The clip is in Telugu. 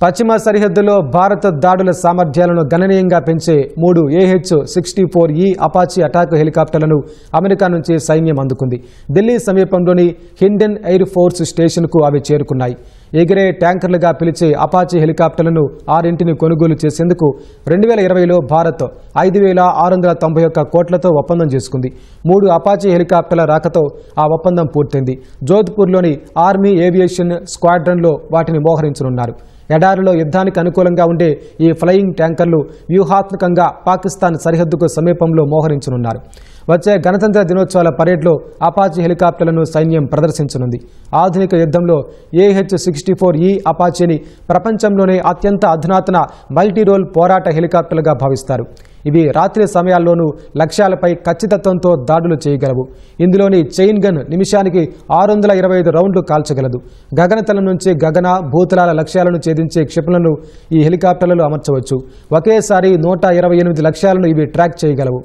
పశ్చిమ సరిహద్దులో భారత దాడుల సామర్థ్యాలను గణనీయంగా పెంచే 3 AH-64E అపాచీ అటాక్ హెలికాప్టర్లను అమెరికా నుంచి సైన్యం అందుకుంది. ఢిల్లీ సమీపంలోని హిండెన్ ఎయిర్ ఫోర్స్ స్టేషన్కు అవి చేరుకున్నాయి. ఎగిరే ట్యాంకర్లుగా పిలిచే అపాచీ హెలికాప్టర్లను 6 కొనుగోలు చేసేందుకు 2020లో భారత్ 5,691 కోట్లతో ఒప్పందం చేసుకుంది. 3 అపాచీ హెలికాప్టర్ల రాకతో ఆ ఒప్పందం పూర్తయింది. జోధ్పూర్లోని ఆర్మీ ఏవియేషన్ స్క్వాడ్రన్లో వాటిని మోహరించనున్నారు. ఎడారిలో యుద్ధానికి అనుకూలంగా ఉండే ఈ ఫ్లయింగ్ ట్యాంకర్లు వ్యూహాత్మకంగా పాకిస్తాన్ సరిహద్దుకు సమీపంలో మోహరించనున్నారు. వచ్చే గణతంత్ర దినోత్సవాల పరేడ్లో అపాచీ హెలికాప్టర్లను సైన్యం ప్రదర్శించనుంది. ఆధునిక యుద్ధంలో AH-64E అపాచీని ప్రపంచంలోనే అత్యంత అధునాతన మల్టీరోల్ పోరాట హెలికాప్టర్లుగా భావిస్తారు. ఇవి రాత్రి సమయాల్లోనూ లక్ష్యాలపై ఖచ్చితత్వంతో దాడులు చేయగలవు. ఇందులోని చైన్ గన్ నిమిషానికి 625 రౌండ్లు కాల్చగలదు. గగనతలం నుంచి గగన భూతలాల లక్ష్యాలను ఛేదించే క్షిపణులను ఈ హెలికాప్టర్లలో అమర్చవచ్చు. ఒకేసారి 128 లక్ష్యాలను ఇవి ట్రాక్ చేయగలవు.